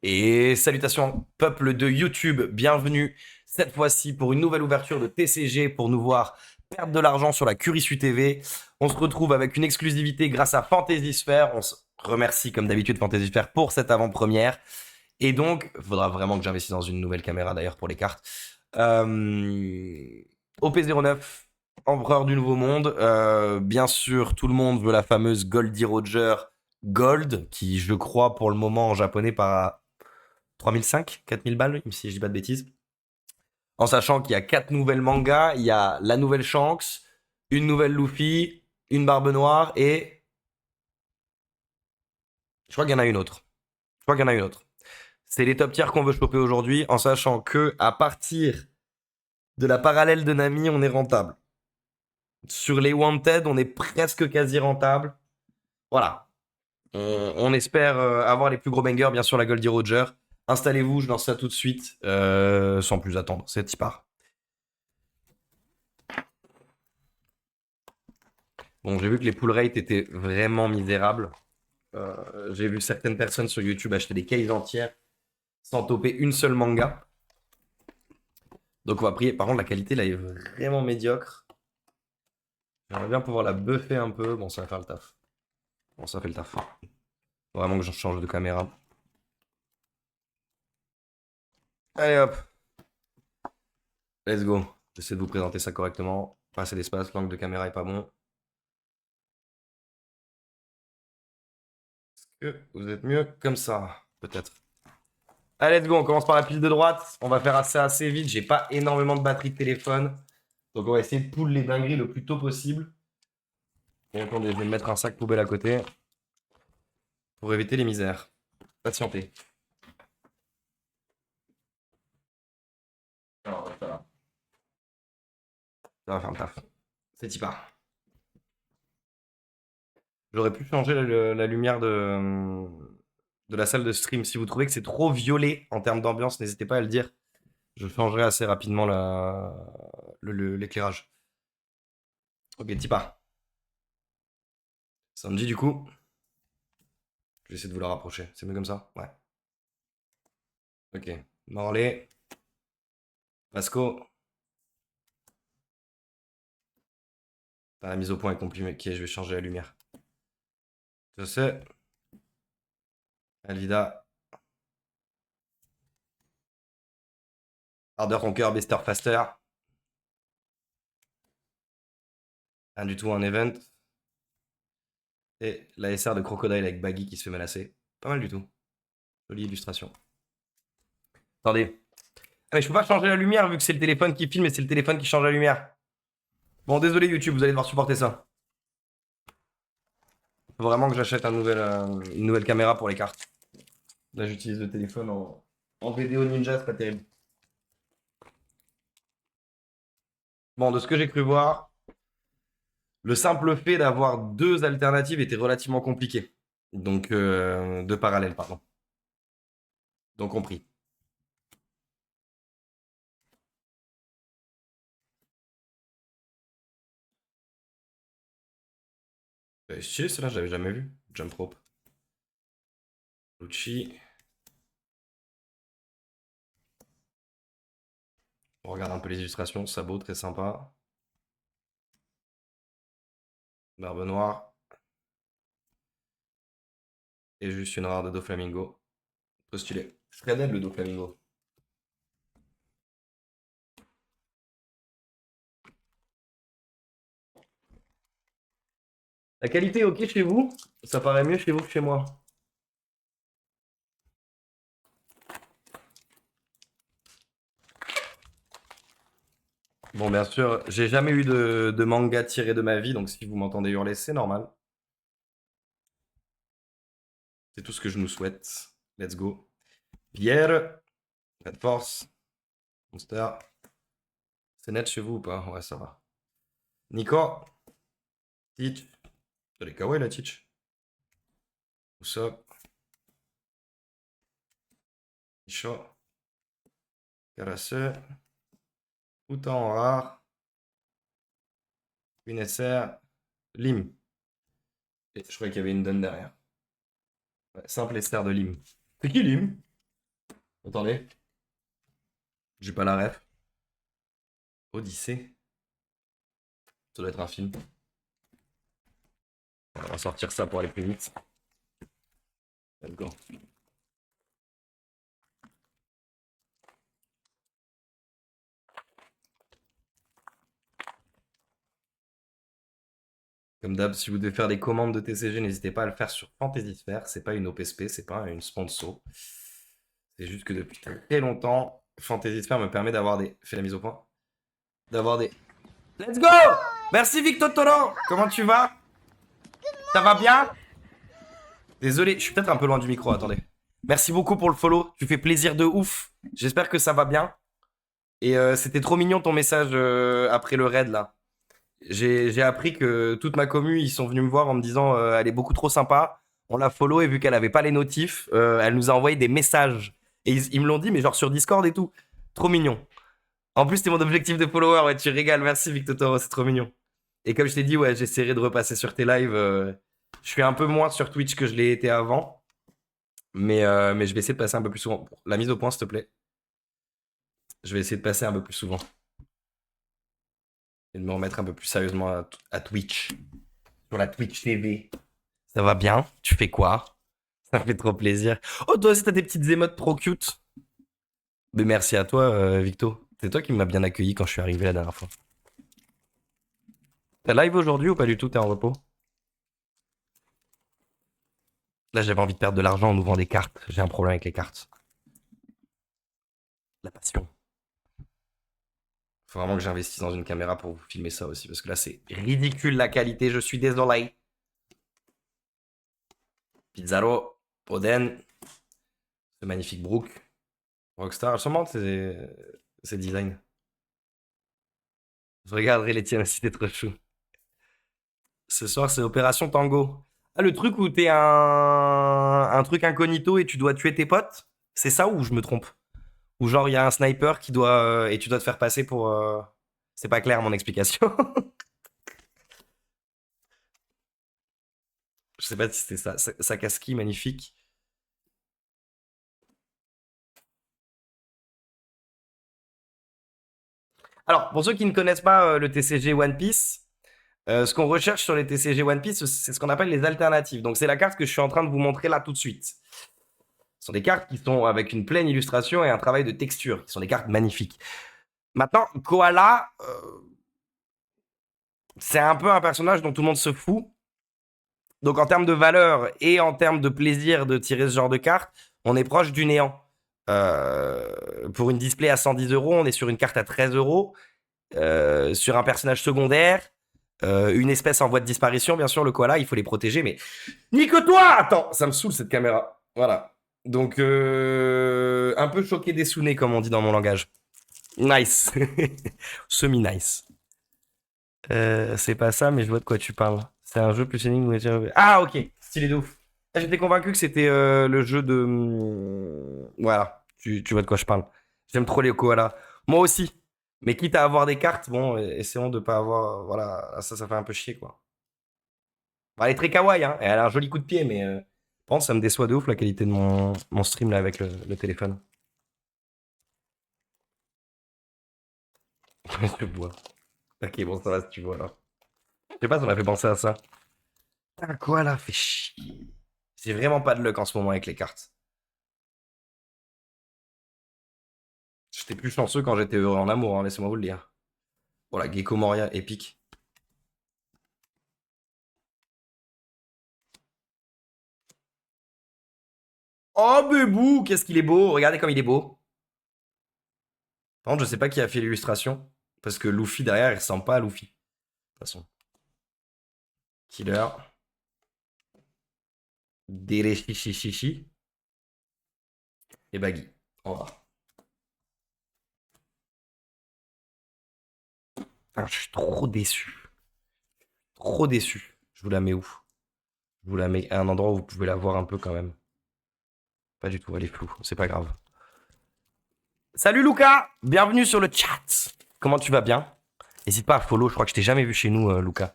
Et salutations peuple de YouTube, bienvenue cette fois-ci pour une nouvelle ouverture de TCG pour nous voir perdre de l'argent sur la Curisu TV. On se retrouve avec une exclusivité grâce à Fantasy Sphere. On se remercie comme d'habitude Fantasy Sphere pour cette avant-première. Et donc, il faudra vraiment que j'investisse dans une nouvelle caméra d'ailleurs pour les cartes. OP09, Empereur du Nouveau Monde. Bien sûr, tout le monde veut la fameuse Goldie Roger Gold, qui je crois pour le moment en japonais par 3005, 4000 balles, si je dis pas de bêtises. En sachant qu'il y a 4 nouvelles mangas, il y a la nouvelle Shanks, une nouvelle Luffy, une Barbe Noire et. Je crois qu'il y en a une autre. Je crois qu'il y en a une autre. C'est les top tiers qu'on veut choper aujourd'hui, en sachant que à partir de la parallèle de Nami, on est rentable. Sur les Wanted, on est presque quasi rentable. Voilà. On espère avoir les plus gros bangers, bien sûr, la Goldie Roger. Installez-vous, je lance ça tout de suite, sans plus attendre. C'est y part. Bon, j'ai vu que les pull rates étaient vraiment misérables. J'ai vu certaines personnes sur YouTube acheter des cases entières sans toper une seule manga. Donc on va prier. Par contre, la qualité là est vraiment médiocre. J'aimerais bien pouvoir la buffer un peu. Bon, ça va faire le taf. Bon, ça fait le taf. Faut vraiment que je change de caméra. Allez hop, let's go. J'essaie de vous présenter ça correctement. Pas assez d'espace, l'angle de caméra est pas bon. Est-ce que vous êtes mieux comme ça? Peut-être. Allez, let's go, on commence par la pile de droite. On va faire assez vite. J'ai pas énormément de batterie de téléphone. Donc on va essayer de pull les dingueries le plus tôt possible. Et attendez, je vais me mettre un sac poubelle à côté pour éviter les misères. Patientez. Alors, ça va. Ça va faire le taf. C'est y part. J'aurais pu changer la lumière de la salle de stream. Si vous trouvez que c'est trop violet en termes d'ambiance, n'hésitez pas à le dire. Je changerai assez rapidement l'éclairage. Ok, Tipa. Samedi, du coup. Je vais essayer de vous la rapprocher. C'est mieux comme ça? Ouais. Ok. Morlaix. Pasco. La mise au point est compliquée. Je vais changer la lumière. Je sais. Alvida. Ardeur ton cœur, Bester Faster. Rien du tout un event. Et la SR de Crocodile avec Baggy qui se fait menacer. Pas mal du tout. Jolie illustration. Attendez. Ah mais je peux pas changer la lumière vu que c'est le téléphone qui filme et c'est le téléphone qui change la lumière. Bon, désolé YouTube, vous allez devoir supporter ça. Faut vraiment que j'achète une nouvelle caméra pour les cartes. Là, j'utilise le téléphone en vidéo ninja, c'est pas terrible. Bon, de ce que j'ai cru voir, le simple fait d'avoir deux alternatives était relativement compliqué. Donc, deux parallèles, pardon. Donc, compris. Stylé, celle-là, j'avais jamais vu. Jump rope. Lucci. On regarde un peu les illustrations. Sabot, très sympa. Barbe noire. Et juste une rare de Doflamingo. Trop stylé. Shredded le Doflamingo. La qualité est ok chez vous? Ça paraît mieux chez vous que chez moi. Bon, bien sûr, j'ai jamais eu de manga tiré de ma vie, donc si vous m'entendez hurler, c'est normal. C'est tout ce que je nous souhaite. Let's go. Pierre, Red Force, Monster. C'est net chez vous ou pas? Ouais, ça va. Nico, Teach. Elle est kawaii la Teach. Usopp, Isho, Karase, Uta en rare, Unesser, Lim. Et je croyais qu'il y avait une donne derrière. Ouais, simple Esther de Lim. C'est qui Lim? Attendez. J'ai pas la ref. Odyssée. Ça doit être un film. On va sortir ça pour aller plus vite. Let's go. Comme d'hab, si vous devez faire des commandes de TCG, n'hésitez pas à le faire sur Fantasy Sphere. C'est pas une OPSP, c'est pas une sponsor. C'est juste que depuis très longtemps, Fantasy Sphere me permet d'avoir des. Fais la mise au point. D'avoir des. Let's go! Merci Victor Toro! Comment tu vas? Ça va bien? Désolé, je suis peut-être un peu loin du micro, attendez. Merci beaucoup pour le follow, tu fais plaisir de ouf. J'espère que ça va bien. Et c'était trop mignon ton message après le raid là. J'ai appris que toute ma commu, ils sont venus me voir en me disant elle est beaucoup trop sympa. On l'a follow et vu qu'elle avait pas les notifs, elle nous a envoyé des messages. Et ils me l'ont dit, mais genre sur Discord et tout. Trop mignon. En plus, c'était mon objectif de follower. Ouais, tu régales. Merci Victor Toro, c'est trop mignon. Et comme je t'ai dit, ouais, j'essaierai de repasser sur tes lives. Je suis un peu moins sur Twitch que je l'ai été avant. Mais je vais essayer de passer un peu plus souvent. La mise au point, s'il te plaît. Je vais essayer de passer un peu plus souvent. Et de me remettre un peu plus sérieusement à Twitch. Sur la Twitch TV. Ça va bien? Tu fais quoi? Ça me fait trop plaisir. Oh, toi aussi, t'as des petites émotes trop cute. Mais merci à toi, Victo. C'est toi qui m'as bien accueilli quand je suis arrivé la dernière fois. T'as live aujourd'hui ou pas du tout? T'es en repos? Là, j'avais envie de perdre de l'argent en ouvrant des cartes. J'ai un problème avec les cartes. La passion. Faut vraiment que j'investisse dans une caméra pour vous filmer ça aussi. Parce que là, c'est ridicule la qualité. Je suis désolé. Pizarro, Oden. Ce magnifique Brook. Rockstar. Sûrement, c'est design. Je regarderai les tiennes aussi, t'es trop chou. Ce soir, c'est Opération Tango. Ah, le truc où t'es un truc incognito et tu dois tuer tes potes? C'est ça ou je me trompe? Ou genre, il y a un sniper qui doit. Et tu dois te faire passer pour. C'est pas clair mon explication. Je sais pas si c'était ça. Sakaski, magnifique. Alors, pour ceux qui ne connaissent pas le TCG One Piece, ce qu'on recherche sur les TCG One Piece, c'est ce qu'on appelle les alternatives. Donc, c'est la carte que je suis en train de vous montrer là tout de suite. Ce sont des cartes qui sont avec une pleine illustration et un travail de texture, qui sont des cartes magnifiques. Maintenant, Koala, c'est un peu un personnage dont tout le monde se fout. Donc en termes de valeur et en termes de plaisir de tirer ce genre de carte, on est proche du néant. Pour une display à 110 euros, on est sur une carte à 13 euros. Sur un personnage secondaire, une espèce en voie de disparition, bien sûr, le koala, il faut les protéger, mais... Nique-toi! Attends, ça me saoule cette caméra. Voilà. Donc, un peu choqué des sous-nez, comme on dit dans mon langage. Nice. Semi-nice. C'est pas ça, mais je vois de quoi tu parles. C'est un jeu plus énigme. Ah, ok. Stylé de ouf. Ah, j'étais convaincu que c'était le jeu de... Voilà. Tu vois de quoi je parle. J'aime trop les koalas. Moi aussi. Mais quitte à avoir des cartes, bon, essayons de pas avoir... Voilà, ça fait un peu chier, quoi. Bon, elle est très kawaii, hein. Elle a un joli coup de pied, mais... Je pense que ça me déçoit de ouf, la qualité de mon stream, là, avec le téléphone. Je bois. Ok, bon, ça va si tu vois, alors. Je sais pas, ça m'a fait penser à ça. Ah, quoi là, fait chier. J'ai vraiment pas de luck en ce moment avec les cartes. J'étais plus chanceux quand j'étais heureux en amour, hein, laissez-moi vous le dire. Oh la Gecko Moria, épique. Oh bébou, qu'est-ce qu'il est beau. Regardez comme il est beau. Par contre, je sais pas qui a fait l'illustration. Parce que Luffy derrière, il ressemble pas à Luffy. De toute façon. Killer. Derechichichichi. Et Baggy. On va. Ah, je suis trop déçu. Trop déçu. Je vous la mets où? Je vous la mets à un endroit où vous pouvez la voir un peu quand même. Pas du tout, elle est floue. C'est pas grave. Salut Lucas, bienvenue sur le chat. Comment tu vas bien? N'hésite pas à follow, je crois que je t'ai jamais vu chez nous, Lucas.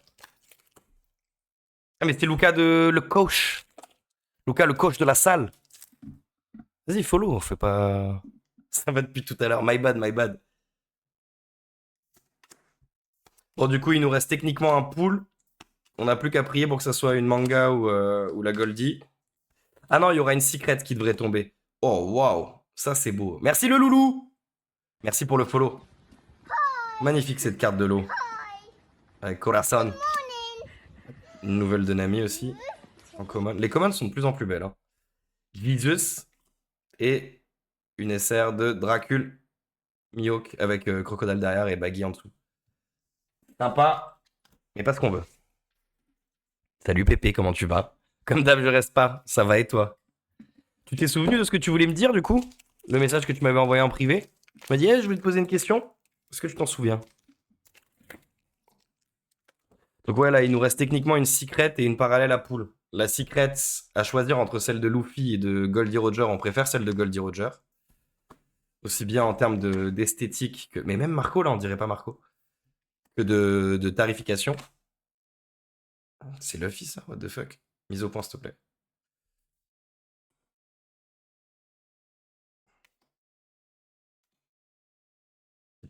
Ah mais c'était Lucas le coach. Lucas le coach de la salle. Vas-y, follow, on fait pas. Ça va depuis tout à l'heure. My bad, my bad. Bon, du coup, il nous reste techniquement un pool. On n'a plus qu'à prier pour que ça soit une manga ou la Goldie. Ah non, il y aura une secret qui devrait tomber. Oh, waouh. Ça, c'est beau. Merci le loulou. Merci pour le follow. Magnifique cette carte de l'eau. Avec Corazon. Une nouvelle de Nami aussi. En common. Les commons sont de plus en plus belles. Hein. Jesus et une SR de Dracul Mihawk avec Crocodile derrière et Baggy en dessous. Sympa, mais pas ce qu'on veut. Salut Pépé, comment tu vas? Comme d'hab, je reste pas. Ça va et toi? Tu t'es souvenu de ce que tu voulais me dire du coup? Le message que tu m'avais envoyé en privé? Tu m'as dit, hey, je voulais te poser une question. Est-ce que tu t'en souviens? Donc ouais, là, il nous reste techniquement une secret et une parallèle à pool. La secret, à choisir entre celle de Luffy et de Goldie Roger, on préfère celle de Goldie Roger. Aussi bien en termes d'esthétique que... Mais même Marco, là, on dirait pas Marco. Que de tarification. C'est Luffy, ça? What the fuck? Mise au point, s'il te plaît.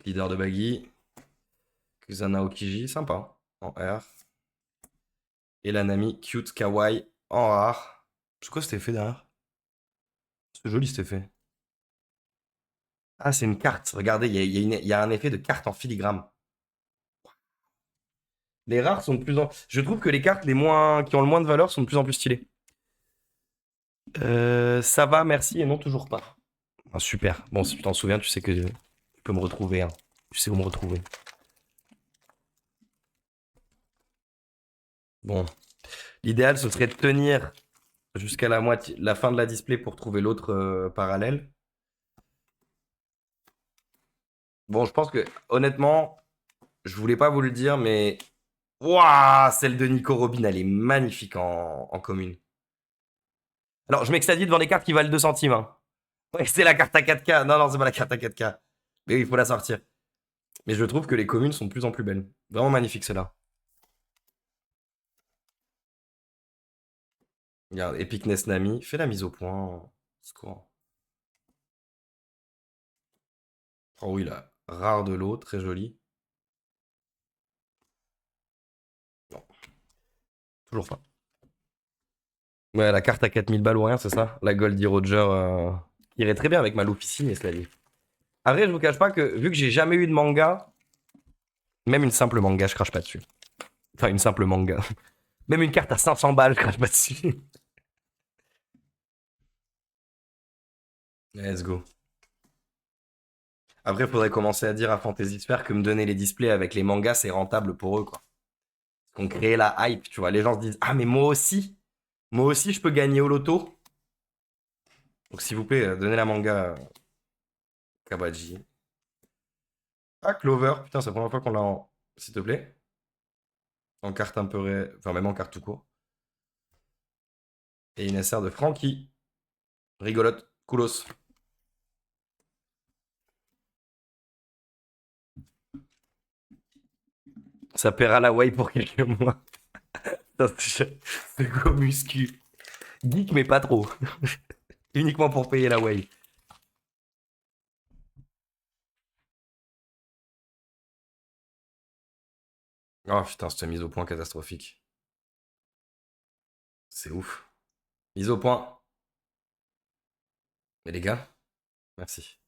Leader de Baggy. Kusana Okiji, sympa. En R. Et la Nami cute kawaii en rare. C'est quoi cet effet derrière? C'est joli cet effet. Ah, c'est une carte. Regardez, il y a un effet de carte en filigrane. Les rares sont de plus en... Je trouve que les cartes les moins... qui ont le moins de valeur sont de plus en plus stylées. Ça va, merci, et non, toujours pas. Ah, super. Bon, si tu t'en souviens, tu sais que tu peux me retrouver. Hein. Tu sais où me retrouver. Bon. L'idéal, ce serait de tenir jusqu'à la moitié, la fin de la display pour trouver l'autre parallèle. Bon, je pense que, honnêtement, je voulais pas vous le dire, mais... Waouh, celle de Nico Robin, elle est magnifique en commune. Alors, je m'extadie devant des cartes qui valent 2 centimes. Hein. Ouais, c'est la carte à 4K. Non, non, c'est pas la carte à 4K. Mais oui, il faut la sortir. Mais je trouve que les communes sont de plus en plus belles. Vraiment magnifique, celle-là. Regarde, Epicness Nami. Fais la mise au point. Score. Oh oui, là. Rare de l'eau, très joli. Non, toujours pas. Ouais, la carte à 4000 balles ou rien, c'est ça? La Goldie Roger qui irait très bien avec ma Luffy, cela dit. Après, je vous cache pas que vu que j'ai jamais eu de manga, même une simple manga, je crache pas dessus. Enfin, une simple manga. Même une carte à 500 balles, je crache pas dessus. Let's go. Après, il faudrait commencer à dire à Fantasy Sphere que me donner les displays avec les mangas, c'est rentable pour eux, quoi. Qu'on crée la hype, tu vois. Les gens se disent, ah, mais moi aussi, je peux gagner au loto. Donc, s'il vous plaît, donnez la manga Kabaji. Ah, Clover, putain, c'est la première fois qu'on l'a en. S'il te plaît. En carte un peu enfin, même en carte tout court. Et une SR de Frankie. Rigolote. Coolos. Ça paiera la way pour quelques mois. C'est go muscu. Geek, mais pas trop. Uniquement pour payer la way. Oh putain, cette mise au point catastrophique. C'est ouf. Mise au point. Mais les gars, merci.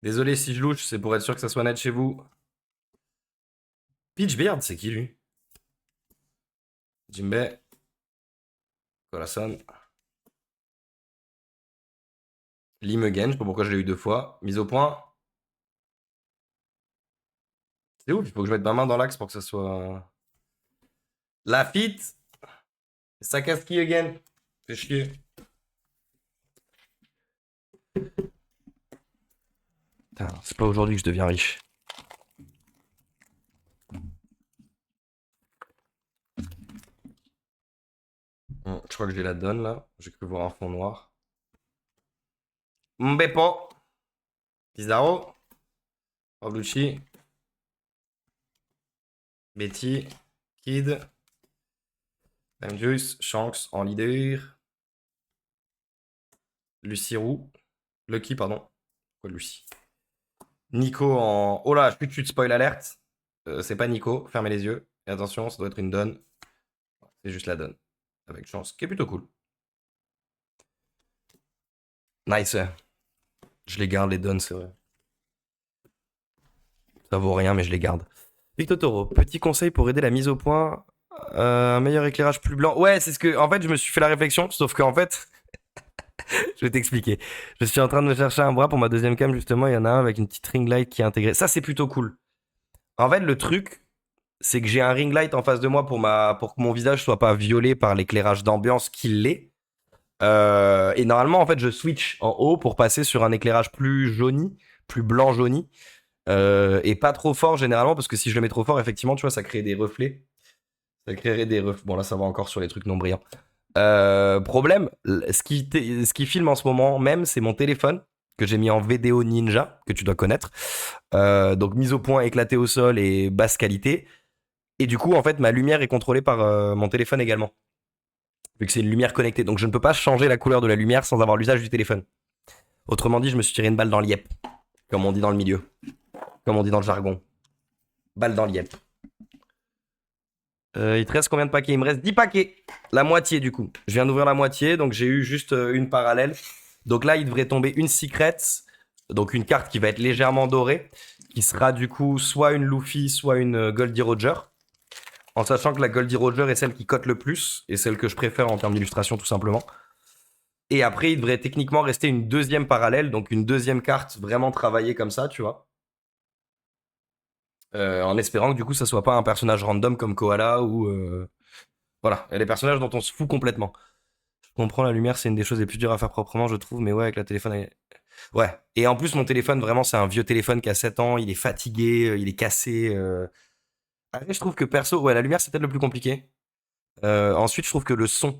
Désolé si je louche, c'est pour être sûr que ça soit net chez vous. Peachbeard, c'est qui lui? Jimbei. Corazon. Lim again, je sais pas pourquoi je l'ai eu 2 fois. Mise au point. C'est ouf, il faut que je mette ma main dans l'axe pour que ça soit. Lafitte. Sakaski again. Fais chier. Putain, c'est pas aujourd'hui que je deviens riche. Je crois que j'ai la donne là. J'ai cru voir un fond noir. Mbepo. Pizarro. Pavlucci. Betty. Kid. Time Juice, Shanks en leader. Lucie Roux. Lucky, pardon. Quoi, Lucie? Nico en. Oh là, chut, spoil alerte. C'est pas Nico, fermez les yeux. Et attention, ça doit être une donne. C'est juste la donne. Avec chance, qui est plutôt cool. Nice. Je les garde, les donnes, c'est vrai. Ça vaut rien, mais je les garde. Victor Toro, petit conseil pour aider la mise au point. Un meilleur éclairage plus blanc. Ouais, c'est ce que. En fait, je me suis fait la réflexion, sauf qu'en fait. Je vais t'expliquer. Je suis en train de me chercher un bras pour ma deuxième cam, justement. Il y en a un avec une petite ring light qui est intégrée. Ça, c'est plutôt cool. En fait, le truc, c'est que j'ai un ring light en face de moi pour que mon visage soit pas violé par l'éclairage d'ambiance qu'il l'est. Et normalement, en fait, je switch en haut pour passer sur un éclairage plus jauni, plus blanc jauni. Et pas trop fort généralement, parce que si je le mets trop fort, effectivement, tu vois, ça crée des reflets. Ça créerait des reflets. Bon, là, ça va encore sur les trucs non brillants. Problème, ce qui filme en ce moment même, c'est mon téléphone que j'ai mis en vidéo ninja, que tu dois connaître. Donc mise au point, éclatée au sol et basse qualité. Et du coup, en fait, ma lumière est contrôlée par mon téléphone également. Vu que c'est une lumière connectée. Donc je ne peux pas changer la couleur de la lumière sans avoir l'usage du téléphone. Autrement dit, je me suis tiré une balle dans l'iep. Comme on dit dans le milieu. Comme on dit dans le jargon. Balle dans l'iep. Il te reste combien de paquets? Il me reste 10 paquets. La moitié du coup. Je viens d'ouvrir la moitié, donc j'ai eu juste une parallèle. Donc là, il devrait tomber une secret. Donc une carte qui va être légèrement dorée. Qui sera du coup soit une Luffy, soit une Goldie Roger. En sachant que la Goldie Roger est celle qui cote le plus. Et celle que je préfère en termes d'illustration tout simplement. Et après, il devrait techniquement rester une deuxième parallèle. Donc une deuxième carte vraiment travaillée comme ça, tu vois. En espérant que du coup ça soit pas un personnage random comme Koala ou voilà, il y a des personnages dont on se fout complètement. Je comprends, la lumière c'est une des choses les plus dures à faire proprement je trouve, mais ouais avec la téléphone ouais, et en plus mon téléphone vraiment c'est un vieux téléphone qui a 7 ans, il est fatigué, il est cassé. Après je trouve que perso, ouais la lumière c'est peut-être le plus compliqué. Ensuite je trouve que le son,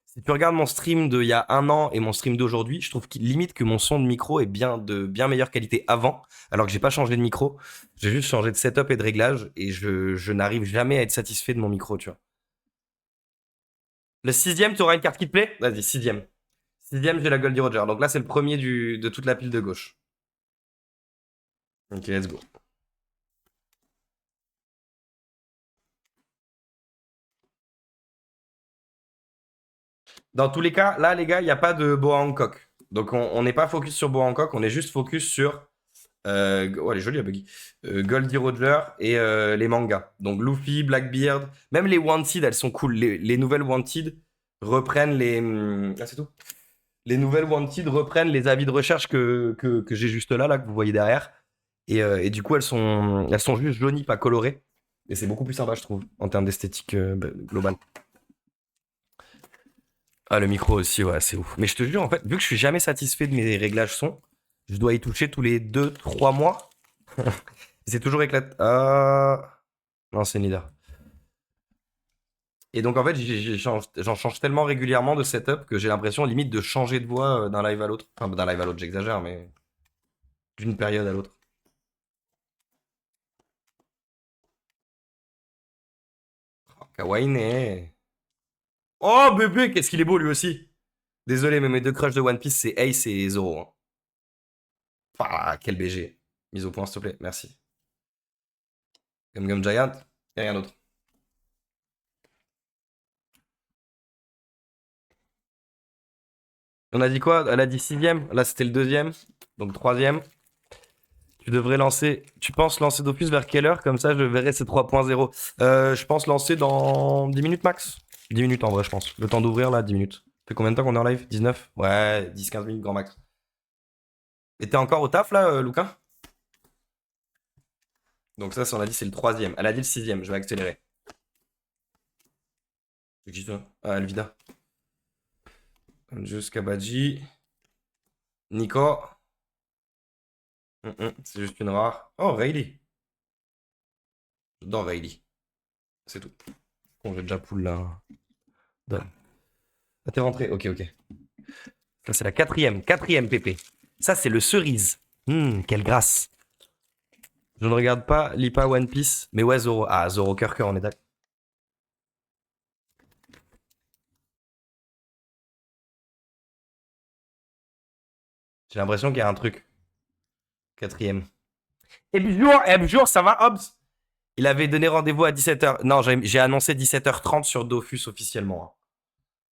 si tu regardes mon stream d'il y a un an et mon stream d'aujourd'hui, je trouve qu'il limite que mon son de micro est de bien meilleure qualité avant, alors que j'ai pas changé de micro. J'ai juste changé de setup et de réglage et je n'arrive jamais à être satisfait de mon micro, tu vois. Le sixième, tu auras une carte qui te plaît? Vas-y, sixième. Sixième, j'ai la Goldie Roger. Donc là, c'est le premier de toute la pile de gauche. Ok, let's go. Dans tous les cas, là, les gars, il n'y a pas de Boa Hancock. Donc on n'est pas focus sur Boa Hancock, on est juste focus sur. Oh, elle est jolie, la Buggy. Goldie Roger et les mangas. Donc Luffy, Blackbeard, même les Wanted, elles sont cool. Les nouvelles Wanted reprennent les. Ah, c'est tout. Les nouvelles Wanted reprennent les avis de recherche que j'ai juste là, que vous voyez derrière. Et du coup, elles sont juste jaunies, pas colorées. Et c'est beaucoup plus sympa, je trouve, en termes d'esthétique globale. Ah, le micro aussi, ouais, c'est ouf. Mais je te jure, en fait, vu que je suis jamais satisfait de mes réglages son, je dois y toucher tous les 2-3 mois. C'est toujours éclaté. Ah. Non, c'est Nida. Et donc, en fait, j'en change tellement régulièrement de setup que j'ai l'impression, limite, de changer de voix d'un live à l'autre. Enfin, d'un live à l'autre, j'exagère, mais d'une période à l'autre. Oh, kawaii ne. Oh, bébé, qu'est-ce qu'il est beau lui aussi. Désolé, mais mes deux crushs de One Piece, c'est Ace et Zoro. Hein. Ah, quel BG. Mise au point, s'il te plaît. Merci. Gum Gum Giant, et rien d'autre. On a dit quoi? Elle a dit sixième. Là, c'était le deuxième. Donc troisième. Tu devrais lancer. Tu penses lancer d'office vers quelle heure? Comme ça, je verrai ces 3.0. Je pense lancer dans 10 minutes max. 10 minutes en vrai, je pense. Le temps d'ouvrir, là, 10 minutes. Ça fait combien de temps qu'on est en live? 19? Ouais, 10-15 minutes grand max. Et t'es encore au taf, là, Lucas? Donc ça, on a dit, c'est le troisième. Elle a dit le sixième. Je vais accélérer. C'est qui ça? Ah, Elvida. Just Kabaji. Nico. C'est juste une rare. Oh, Rayleigh. J'adore Rayleigh. C'est tout. Bon, j'ai déjà poule là. Donne. Ah, t'es rentré. Ok, ok. Ça, c'est la quatrième. Quatrième PP. Ça, c'est le cerise. Quelle grâce. Je ne regarde pas, lis pas One Piece. Mais ouais, Zoro. Ah, Zoro Cœur, on est d'accord. J'ai l'impression qu'il y a un truc. Quatrième. Et bonjour, ça va, Hobbs? Il avait donné rendez-vous à 17h. Non, j'ai annoncé 17h30 sur Dofus officiellement, hein.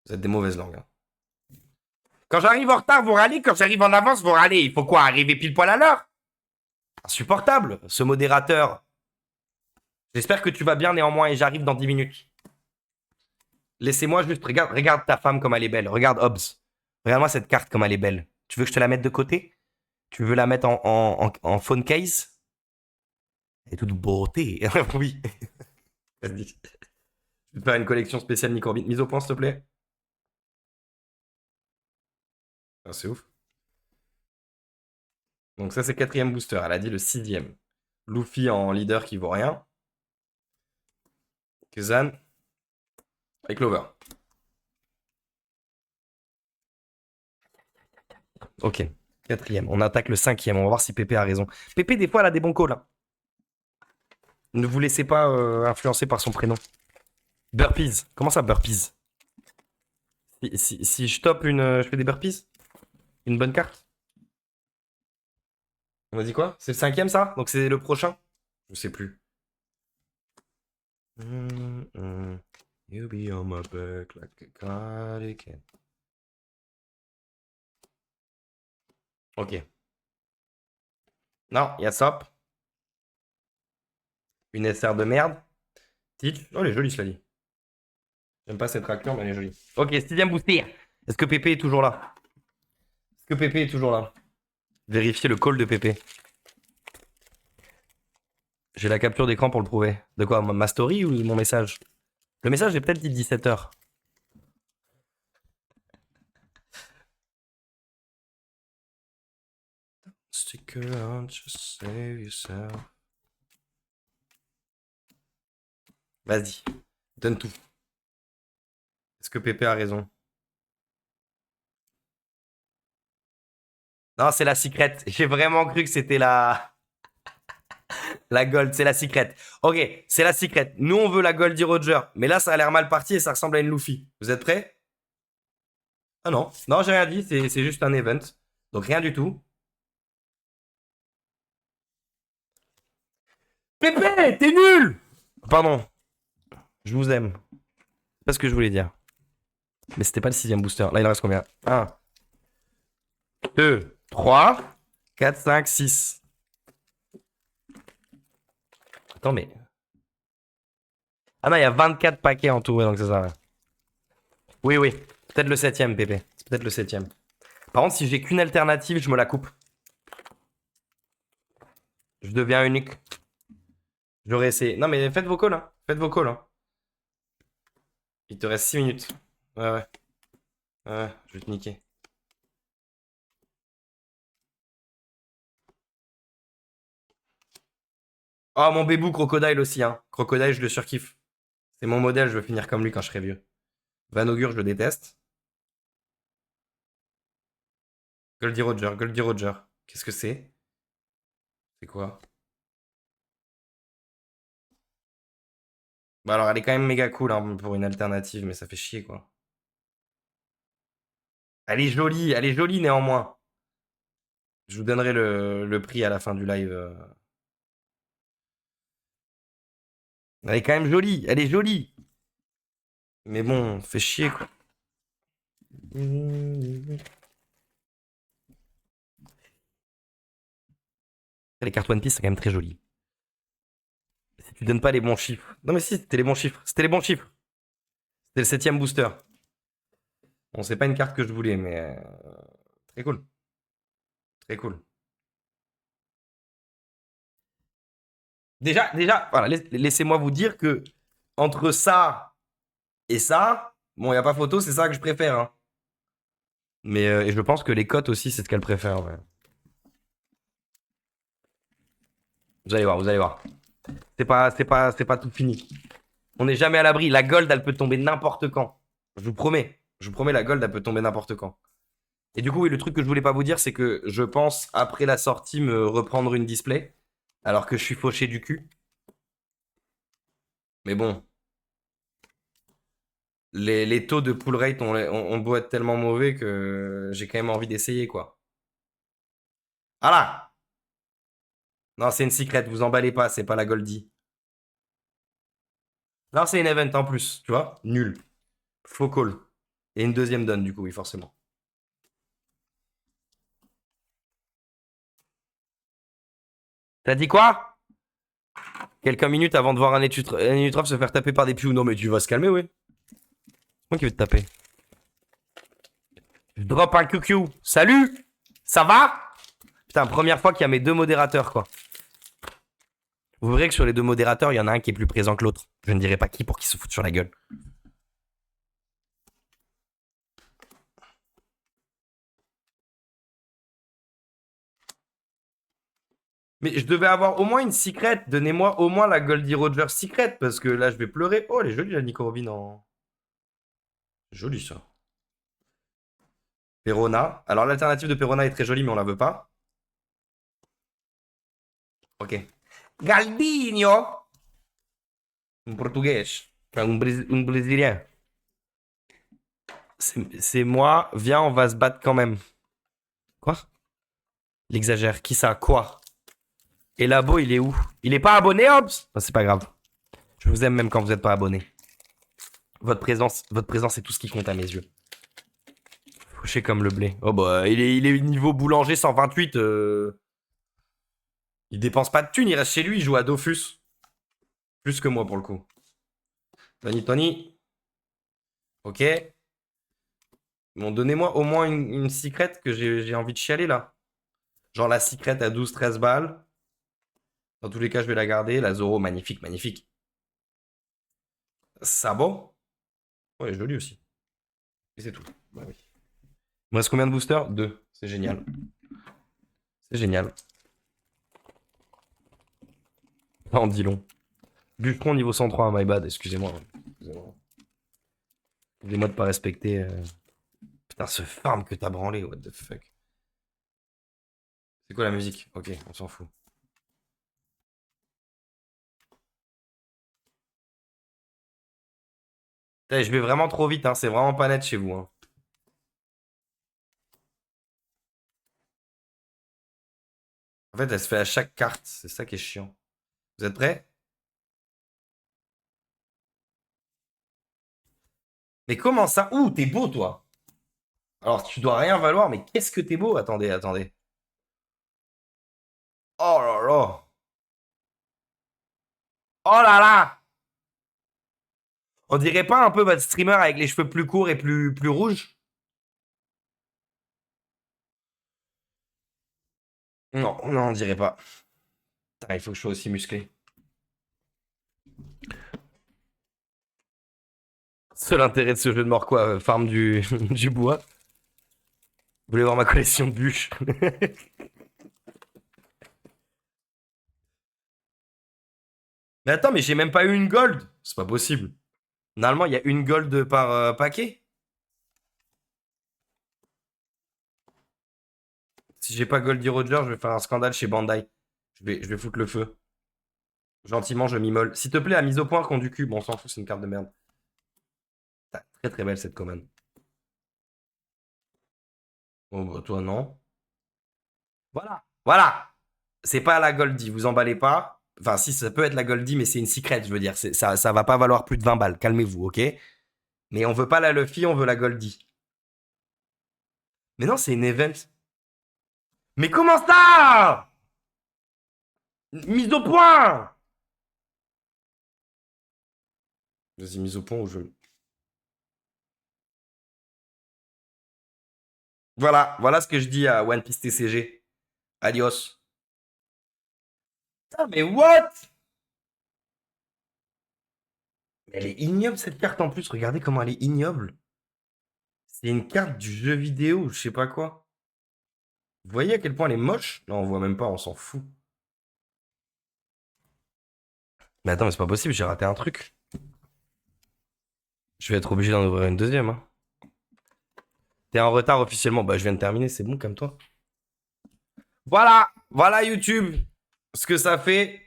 Vous êtes des mauvaises langues, hein. Quand j'arrive en retard, vous râlez. Quand j'arrive en avance, vous râlez. Il faut quoi? Arriver pile poil à l'heure? Insupportable, ce modérateur. J'espère que tu vas bien néanmoins et j'arrive dans 10 minutes. Laissez-moi juste. Regarde ta femme comme elle est belle. Regarde Hobbs. Regarde-moi cette carte comme elle est belle. Tu veux que je te la mette de côté? Tu veux la mettre en phone case? Elle est toute beauté. Oui. Vas-y. Je vais te faire une collection spéciale Nick Corbin. Mise au point, s'il te plaît. Ah, c'est ouf. Donc ça, c'est quatrième booster. Elle a dit le sixième. Luffy en leader qui vaut rien. Kazan. Et Clover. Ok. Quatrième. On attaque le cinquième. On va voir si Pépé a raison. Pépé, des fois, elle a des bons calls, hein. Ne vous laissez pas influencer par son prénom. Burpees. Comment ça, burpees? Si je top je fais des burpees? Une bonne carte? On a dit quoi? C'est le cinquième, ça? Donc c'est le prochain? Je sais plus. You be on my back like a cardigan. Ok. Non, il y a Sop. Une SR de merde. Teach. Oh, elle est jolie, cela dit. J'aime pas cette tracteur, mais elle est jolie. Ok, sixième booster. Est-ce que Pépé est toujours là? Est-ce que Pépé est toujours là? Vérifier le call de Pépé. J'ai la capture d'écran pour le prouver. De quoi? Ma story ou mon message? Le message, j'ai peut-être dit 17h. Stick around, just save yourself. Vas-y, donne tout. Est-ce que Pépé a raison? Non, c'est la secrète. J'ai vraiment cru que c'était la gold. C'est la secrète. Ok, c'est la secrète. Nous, on veut la Goldie Roger. Mais là, ça a l'air mal parti et ça ressemble à une Luffy. Vous êtes prêts? Ah non. Non, j'ai rien dit. C'est juste un event. Donc rien du tout. Pépé, t'es nul! Pardon. Je vous aime. C'est pas ce que je voulais dire. Mais c'était pas le sixième booster. Là, il en reste combien? 1, 2, 3, 4, 5, 6. Attends, mais. Ah non, il y a 24 paquets en tout, ouais, donc c'est ça. Ouais. Oui, oui. Peut-être le septième, Pépé. C'est peut-être le septième. Par contre, si j'ai qu'une alternative, je me la coupe. Je deviens unique. J'aurais essayé. Non, mais faites vos calls, hein. Faites vos calls, hein. Il te reste 6 minutes. Ouais, ouais. Ouais, je vais te niquer. Oh, mon bébou Crocodile aussi, hein. Crocodile, je le surkiffe. C'est mon modèle, je veux finir comme lui quand je serai vieux. Van Augur, je le déteste. Goldie Roger, Goldie Roger. Qu'est-ce que c'est? C'est quoi? Bah alors, elle est quand même méga cool, hein, pour une alternative, mais ça fait chier, quoi. Elle est jolie néanmoins. Je vous donnerai le prix à la fin du live. Elle est quand même jolie, elle est jolie. Mais bon, fait chier, quoi. Les cartes One Piece sont quand même très jolies. Si tu donnes pas les bons chiffres. Non mais si, c'était les bons chiffres. C'était les bons chiffres. C'était le septième booster. Bon, c'est pas une carte que je voulais, mais très cool. Très cool. Déjà, voilà, laissez-moi vous dire que entre ça et ça, bon, il n'y a pas photo, c'est ça que je préfère, hein. Mais et je pense que les cotes aussi, c'est ce qu'elle préfère. Ouais. Vous allez voir, vous allez voir. C'est pas tout fini. On n'est jamais à l'abri. La gold, elle peut tomber n'importe quand. Je vous promets. Je vous promets, la gold, elle peut tomber n'importe quand. Et du coup, oui, le truc que je voulais pas vous dire, c'est que je pense, après la sortie, me reprendre une display. Alors que je suis fauché du cul. Mais bon, les taux de pull rate ont beau être tellement mauvais que j'ai quand même envie d'essayer, quoi. Voilà. Non, c'est une secret, vous emballez pas, c'est pas la Goldie. Non, c'est une event en plus, tu vois. Nul. Faux call. Et une deuxième donne, du coup, oui, forcément. T'as dit quoi? Quelques minutes avant de voir un Enutrov se faire taper par des pious. Non, mais tu vas se calmer, oui. C'est moi qui vais te taper. Je drop un QQ. Salut! Ça va? Putain, première fois qu'il y a mes deux modérateurs, quoi. Vous verrez que sur les deux modérateurs, il y en a un qui est plus présent que l'autre. Je ne dirai pas qui pour qu'il se foute sur la gueule. Mais je devais avoir au moins une secret. Donnez-moi au moins la Goldie Rogers secret. Parce que là, je vais pleurer. Oh, elle est jolie, la Nico Robin en. Joli, ça. Perona. Alors, l'alternative de Perona est très jolie, mais on la veut pas. Ok. Galdinho. Un portugais. Enfin, un brésilien. C'est moi. Viens, on va se battre quand même. Quoi? Il exagère. Qui ça? Quoi? Et Labo, il est où? Il est pas abonné, Hobbs? C'est pas grave. Je vous aime même quand vous n'êtes pas abonné. Votre présence est tout ce qui compte à mes yeux. Fauché comme le blé. Oh bah, il est niveau boulanger 128. Il dépense pas de thunes, il reste chez lui, il joue à Dofus. Plus que moi pour le coup. Tony. Ok. Bon, donnez-moi au moins une secret que j'ai envie de chialer là. Genre la secret à 12-13 balles. Dans tous les cas, je vais la garder. La Zoro, magnifique, magnifique. Sabo. Ouais, joli aussi. Et c'est tout. Bah oui. Il me reste combien de boosters? Deux. C'est génial. C'est génial. Ah, on dit long. Bûcheron niveau 103, my bad, excusez-moi. Excusez-moi de pas respecter. Putain, ce farm que t'as branlé, what the fuck. C'est quoi la musique? Ok, on s'en fout. Putain, je vais vraiment trop vite, hein. C'est vraiment pas net chez vous, hein. En fait, elle se fait à chaque carte. C'est ça qui est chiant. Vous êtes prêts? Mais comment ça? Ouh, t'es beau, toi. Alors, tu dois rien valoir, mais qu'est-ce que t'es beau? Attendez, attendez. Oh là là. Oh là là. On dirait pas un peu votre streamer avec les cheveux plus courts et plus rouges? Non, non, on dirait pas. Putain, il faut que je sois aussi musclé. Seul intérêt de ce jeu de mort, quoi, farm du bois. Vous voulez voir ma collection de bûches? Mais attends, mais j'ai même pas eu une gold. C'est pas possible. Normalement, il y a une gold par paquet. Si j'ai pas Goldie Roger, je vais faire un scandale chez Bandai. Je vais foutre le feu. Gentiment, je m'immole. S'il te plaît, la mise au point contre du cube. On s'en fout, c'est une carte de merde. Très très belle cette commande. Bon, bah, toi, non. Voilà. Voilà. C'est pas la Goldie, vous emballez pas. Enfin, si, ça peut être la Goldie, mais c'est une secret, je veux dire. Ça va pas valoir plus de 20 balles. Calmez-vous, ok? Mais on veut pas la Luffy, on veut la Goldie. Mais non, c'est une event. Mais comment ça? Mise au point! Vas-y, mise au point ou je. Voilà ce que je dis à One Piece TCG. Adios. Putain, mais what? Elle est ignoble cette carte en plus. Regardez comment elle est ignoble. C'est une carte du jeu vidéo ou je sais pas quoi. Vous voyez à quel point elle est moche? Non, on voit même pas, on s'en fout. Mais attends, mais c'est pas possible, j'ai raté un truc. Je vais être obligé d'en ouvrir une deuxième, hein. T'es en retard officiellement. Bah, je viens de terminer, c'est bon, comme toi. Voilà YouTube. Ce que ça fait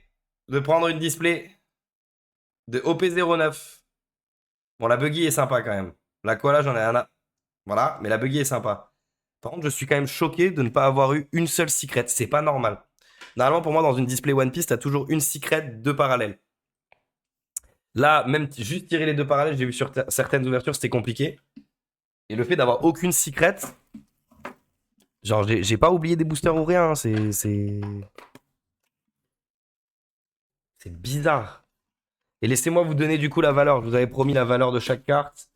de prendre une display de OP09. Bon, la buggy est sympa quand même. La koala, j'en ai un à. Voilà, mais la buggy est sympa. Par contre, je suis quand même choqué de ne pas avoir eu une seule secret. C'est pas normal. Normalement, pour moi, dans une display One Piece, t'as toujours une secret, deux parallèles. Là, même juste tirer les deux parallèles, j'ai vu sur certaines ouvertures, c'était compliqué. Et le fait d'avoir aucune secret, genre, j'ai pas oublié des boosters ou rien. C'est bizarre. Et laissez-moi vous donner du coup la valeur. Je vous avais promis la valeur de chaque carte.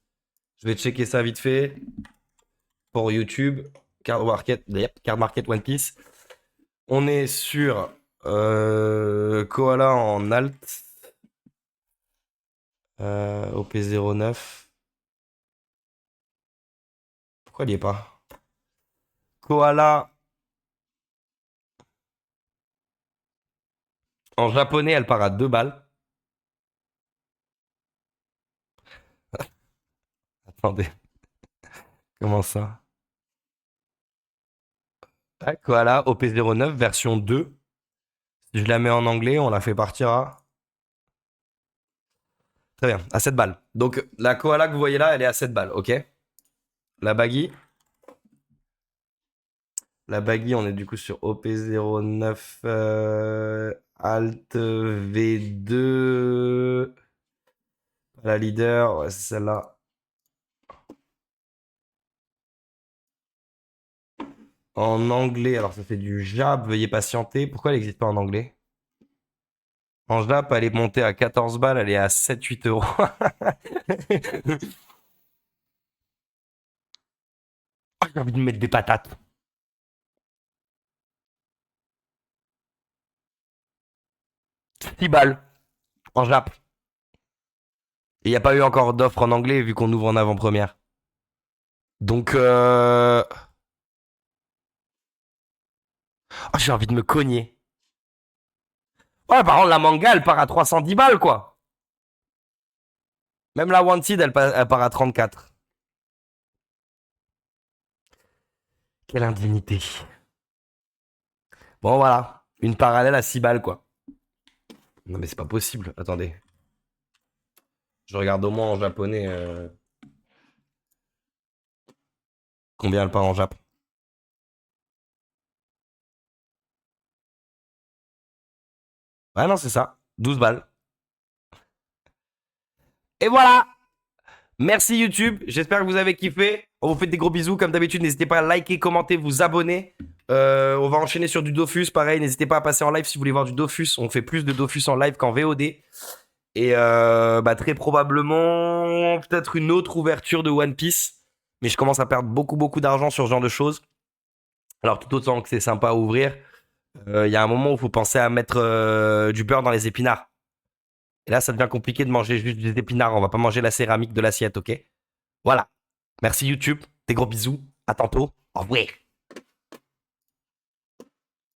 Je vais checker ça vite fait pour YouTube. Card Market One Piece. On est sur Koala en alt. OP09. Pourquoi il n'y est pas? Koala en japonais, elle part à 2 balles. Attendez, comment ça? Ah, Koala OP09 version 2. Si je la mets en anglais, on la fait partir à. Très bien, à 7 balles. Donc la koala que vous voyez là, elle est à 7 balles, ok? La baggy. La baggy, on est du coup sur OP09 Alt V2. La leader, ouais, c'est celle-là. En anglais, alors ça fait du Jap, veuillez patienter. Pourquoi elle n'existe pas en anglais? En Jap, elle est montée à 14 balles, elle est à 7-8 euros. Oh, j'ai envie de mettre des patates. 6 balles en Jap. Et il n'y a pas eu encore d'offre en anglais vu qu'on ouvre en avant-première. Donc, oh, j'ai envie de me cogner. Ouais, par contre, la manga, elle part à 310 balles, quoi. Même la Wanted, elle part à 34. Quelle indignité. Bon, voilà. Une parallèle à 6 balles, quoi. Non, mais c'est pas possible. Attendez. Je regarde au moins en japonais. Combien elle part en Jap. Ouais, non, c'est ça. 12 balles. Et voilà. Merci YouTube. J'espère que vous avez kiffé. On vous fait des gros bisous. Comme d'habitude, n'hésitez pas à liker, commenter, vous abonner. On va enchaîner sur du Dofus. Pareil, n'hésitez pas à passer en live si vous voulez voir du Dofus. On fait plus de Dofus en live qu'en VOD. Et bah, très probablement, peut-être une autre ouverture de One Piece. Mais je commence à perdre beaucoup, beaucoup d'argent sur ce genre de choses. Alors, tout autant que c'est sympa à ouvrir, il y a un moment où il faut penser à mettre du beurre dans les épinards. Et là, ça devient compliqué de manger juste des épinards. On va pas manger la céramique de l'assiette, ok? Voilà. Merci YouTube. Des gros bisous. À tantôt. Au revoir.